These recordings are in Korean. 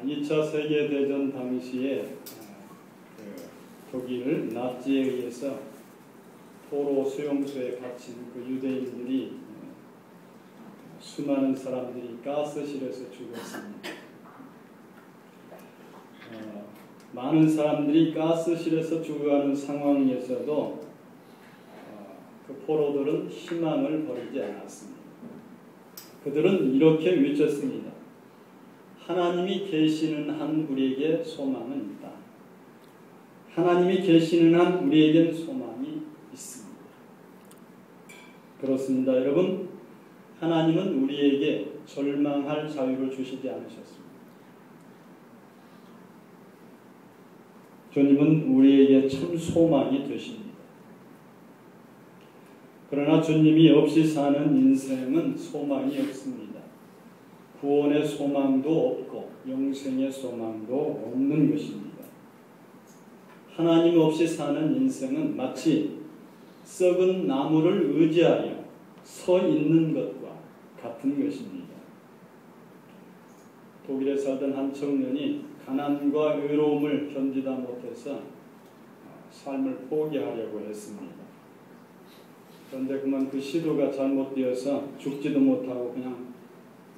2차 세계대전 당시에 독일 나치에 의해서 포로 수용소에 갇힌 그 유대인들이 수많은 사람들이 가스실에서 죽었습니다. 많은 사람들이 가스실에서 죽어가는 상황에서도 그 포로들은 희망을 버리지 않았습니다. 그들은 이렇게 외쳤습니다. 하나님이 계시는 한 우리에게 소망은 있다. 하나님이 계시는 한 우리에겐 소망이 있습니다. 그렇습니다. 여러분, 하나님은 우리에게 절망할 자유를 주시지 않으셨습니다. 주님은 우리에게 참 소망이 되십니다. 그러나 주님이 없이 사는 인생은 소망이 없습니다. 구원의 소망도 없고 영생의 소망도 없는 것입니다. 하나님 없이 사는 인생은 마치 썩은 나무를 의지하여 서 있는 것과 같은 것입니다. 독일에 살던 한 청년이 가난과 외로움을 견디다 못해서 삶을 포기하려고 했습니다. 그런데 그만 그 시도가 잘못되어서 죽지도 못하고 그냥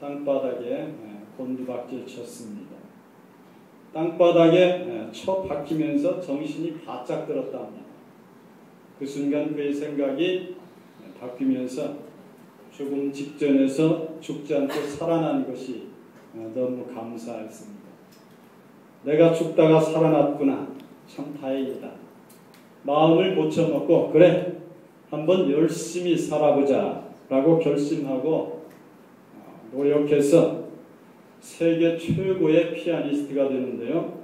땅바닥에 곤두박질 쳤습니다. 땅바닥에 쳐 박히면서 정신이 바짝 들었답니다. 그 순간 그의 생각이 바뀌면서 죽음 직전에서 죽지 않고 살아난 것이 너무 감사했습니다. 내가 죽다가 살아났구나. 참 다행이다. 마음을 고쳐먹고 그래 한번 열심히 살아보자 라고 결심하고 노력해서 세계 최고의 피아니스트가 되는데요.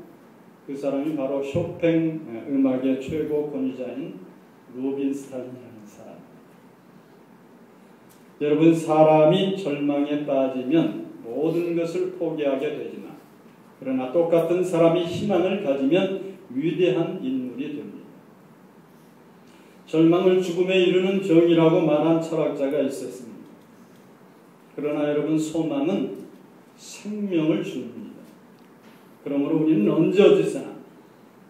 그 사람이 바로 쇼팽 음악의 최고 권위자인 루빈스타인이라는 사람. 여러분, 사람이 절망에 빠지면 모든 것을 포기하게 되지만 그러나 똑같은 사람이 희망을 가지면 위대한 인물이 됩니다. 절망을 죽음에 이르는 정이라고 말한 철학자가 있었습니다. 그러나 여러분, 소망은 생명을 줍니다. 그러므로 우리는 언제 어디서나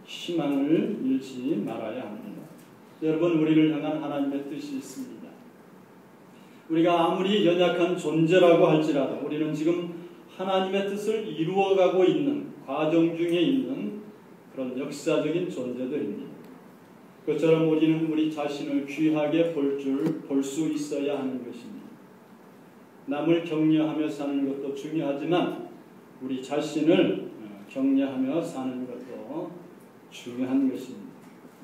희망을 잃지 말아야 합니다. 여러분, 우리를 향한 하나님의 뜻이 있습니다. 우리가 아무리 연약한 존재라고 할지라도 우리는 지금 하나님의 뜻을 이루어가고 있는 과정 중에 있는 그런 역사적인 존재들입니다. 그처럼 우리는 우리 자신을 귀하게 볼 수 있어야 하는 것입니다. 남을 격려하며 사는 것도 중요하지만 우리 자신을 격려하며 사는 것도 중요한 것입니다.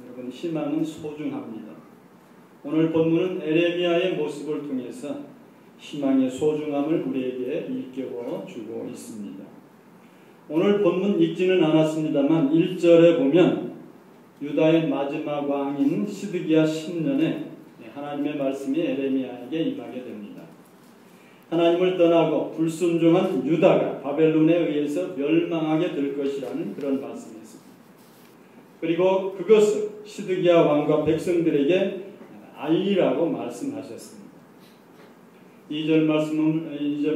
여러분, 희망은 소중합니다. 오늘 본문은 에레미야의 모습을 통해서 희망의 소중함을 우리에게 일깨워주고 있습니다. 오늘 본문 읽지는 않았습니다만 1절에 보면 유다의 마지막 왕인 시드기야 10년에 하나님의 말씀이 에레미야에게 임하게 됩니다. 하나님을 떠나고 불순종한 유다가 바벨론에 의해서 멸망하게 될 것이라는 그런 말씀이었습니다. 그리고 그것을 시드기야 왕과 백성들에게 알리라고 말씀하셨습니다. 2절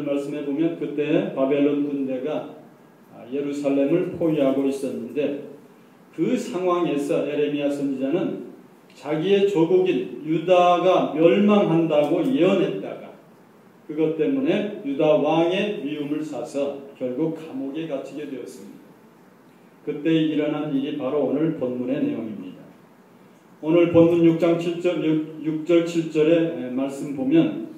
말씀에 보면 그때 바벨론 군대가 예루살렘을 포위하고 있었는데 그 상황에서 에레미야 선지자는 자기의 조국인 유다가 멸망한다고 예언했다가 그것 때문에 유다 왕의 미움을 사서 결국 감옥에 갇히게 되었습니다. 그때 일어난 일이 바로 오늘 본문의 내용입니다. 오늘 본문 6절 7절의 말씀 보면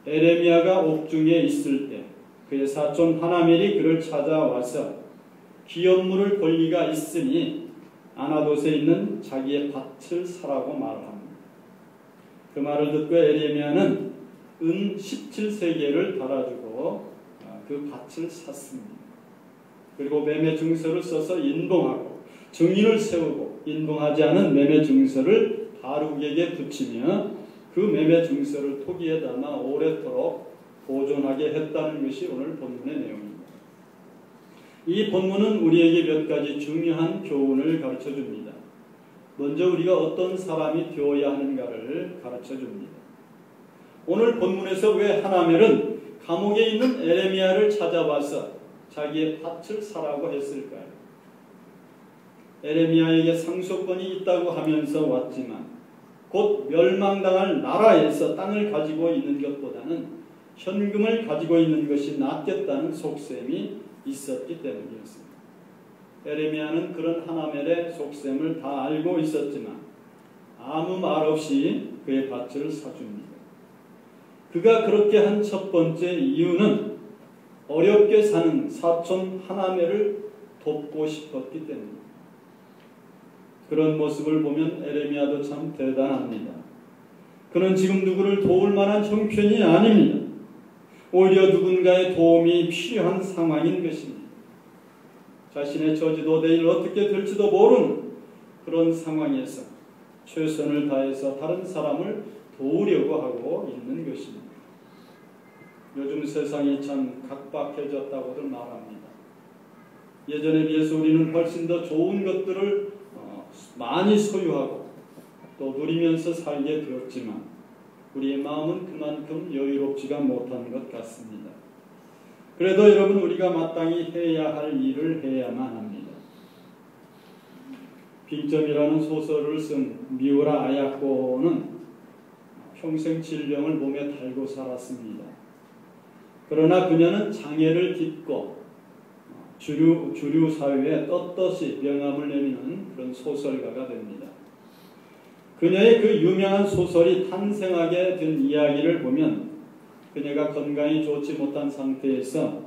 에레미야가 옥중에 있을 때 그의 사촌 하나멜이 그를 찾아와서 기업물을 볼 리가 있으니 아나돗에 있는 자기의 밭을 사라고 말합니다. 그 말을 듣고 에레미야는 은 17세겔을 달아주고 그 밭을 샀습니다. 그리고 매매 증서를 써서 인봉하고 증인을 세우고 인봉하지 않은 매매 증서를 바룩에게 붙이며 그 매매 증서를 토기에 담아 오래도록 보존하게 했다는 것이 오늘 본문의 내용입니다. 이 본문은 우리에게 몇 가지 중요한 교훈을 가르쳐줍니다. 먼저 우리가 어떤 사람이 되어야 하는가를 가르쳐줍니다. 오늘 본문에서 왜 하나멜은 감옥에 있는 에레미야를 찾아와서 자기의 밭을 사라고 했을까요? 에레미야에게 상속권이 있다고 하면서 왔지만 곧 멸망당할 나라에서 땅을 가지고 있는 것보다는 현금을 가지고 있는 것이 낫겠다는 속셈이 있었기 때문이었습니다. 에레미야는 그런 하나멜의 속셈을 다 알고 있었지만 아무 말 없이 그의 밭을 사줍니다. 그가 그렇게 한 첫 번째 이유는 어렵게 사는 사촌 하나멜을 돕고 싶었기 때문입니다. 그런 모습을 보면 에레미야도 참 대단합니다. 그는 지금 누구를 도울 만한 형편이 아닙니다. 오히려 누군가의 도움이 필요한 상황인 것입니다. 자신의 처지도 내일 어떻게 될지도 모르는 그런 상황에서 최선을 다해서 다른 사람을 도우려고 하고 있는 것입니다. 요즘 세상이 참 각박해졌다고들 말합니다. 예전에 비해서 우리는 훨씬 더 좋은 것들을 많이 소유하고 또 누리면서 살게 되었지만 우리의 마음은 그만큼 여유롭지가 못한 것 같습니다. 그래도 여러분, 우리가 마땅히 해야 할 일을 해야만 합니다. 빙점이라는 소설을 쓴 미우라 아야코는 평생 질병을 몸에 달고 살았습니다. 그러나 그녀는 장애를 딛고 주류 사회에 떳떳이 명함을 내미는 그런 소설가가 됩니다. 그녀의 그 유명한 소설이 탄생하게 된 이야기를 보면 그녀가 건강이 좋지 못한 상태에서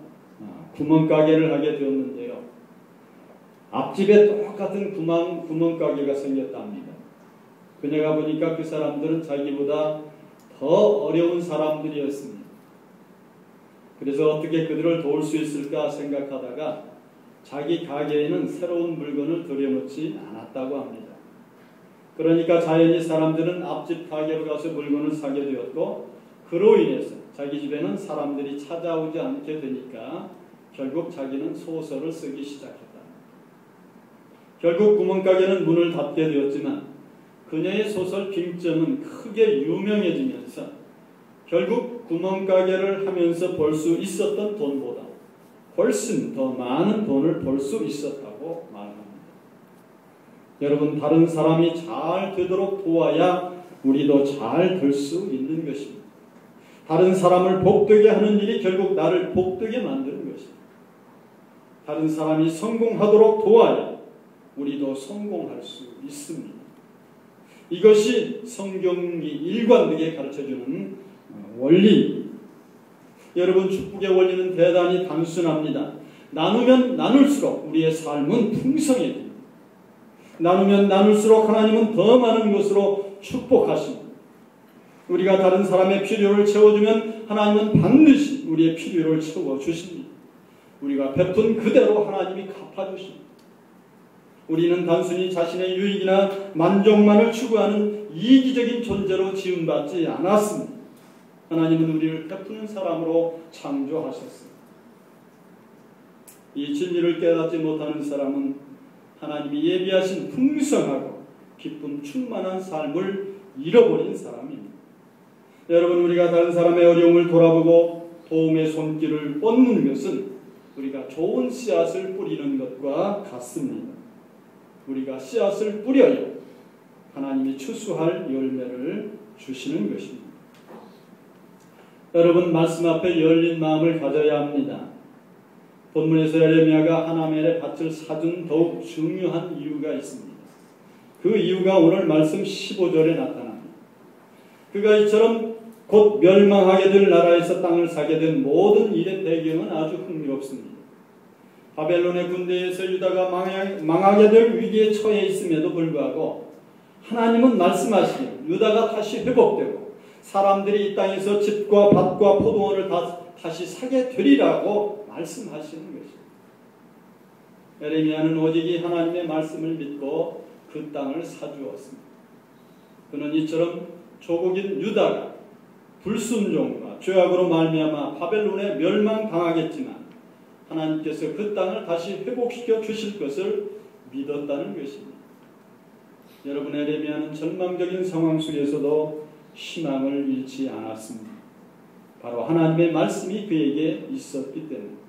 구멍가게를 하게 되었는데요. 앞집에 똑같은 구멍가게가 생겼답니다. 그녀가 보니까 그 사람들은 자기보다 더 어려운 사람들이었습니다. 그래서 어떻게 그들을 도울 수 있을까 생각하다가 자기 가게에는 새로운 물건을 들여놓지 않았다고 합니다. 그러니까 자연히 사람들은 앞집 가게로 가서 물건을 사게 되었고 그로 인해서 자기 집에는 사람들이 찾아오지 않게 되니까 결국 자기는 소설을 쓰기 시작했다. 결국 구멍가게는 문을 닫게 되었지만 그녀의 소설 빙점은 크게 유명해지면서 결국 구멍가게를 하면서 벌 수 있었던 돈보다 훨씬 더 많은 돈을 벌 수 있었다고 말합니다. 여러분, 다른 사람이 잘 되도록 도와야 우리도 잘 될 수 있는 것입니다. 다른 사람을 복되게 하는 일이 결국 나를 복되게 만드는 것입니다. 다른 사람이 성공하도록 도와야 우리도 성공할 수 있습니다. 이것이 성경이 일관되게 가르쳐주는 원리. 여러분, 축복의 원리는 대단히 단순합니다. 나누면 나눌수록 우리의 삶은 풍성해집니다. 나누면 나눌수록 하나님은 더 많은 것으로 축복하십니다. 우리가 다른 사람의 필요를 채워주면 하나님은 반드시 우리의 필요를 채워주십니다. 우리가 베푼 그대로 하나님이 갚아주십니다. 우리는 단순히 자신의 유익이나 만족만을 추구하는 이기적인 존재로 지음받지 않았습니다. 하나님은 우리를 베푸는 사람으로 창조하셨습니다. 이 진리를 깨닫지 못하는 사람은 하나님이 예비하신 풍성하고 기쁨 충만한 삶을 잃어버린 사람입니다. 여러분, 우리가 다른 사람의 어려움을 돌아보고 도움의 손길을 뻗는 것은 우리가 좋은 씨앗을 뿌리는 것과 같습니다. 우리가 씨앗을 뿌려야 하나님이 추수할 열매를 주시는 것입니다. 여러분, 말씀 앞에 열린 마음을 가져야 합니다. 본문에서 에레미야가 하나멜의 밭을 사준 더욱 중요한 이유가 있습니다. 그 이유가 오늘 말씀 15절에 나타납니다. 그가 이처럼 곧 멸망하게 될 나라에서 땅을 사게 된 모든 일의 배경은 아주 흥미롭습니다. 바벨론의 군대에서 유다가 망하게 될 위기에 처해 있음에도 불구하고 하나님은 말씀하시기를 유다가 다시 회복되고 사람들이 이 땅에서 집과 밭과 포도원을 다시 사게 되리라고 말씀하시는 것입니다. 에레미야는 오직 이 하나님의 말씀을 믿고 그 땅을 사주었습니다. 그는 이처럼 조국인 유다가 불순종과 죄악으로 말미암아 바벨론에 멸망당하겠지만 하나님께서 그 땅을 다시 회복시켜 주실 것을 믿었다는 것입니다. 여러분, 에레미야는 절망적인 상황 속에서도 희망을 잃지 않았습니다. 바로 하나님의 말씀이 그에게 있었기 때문입니다.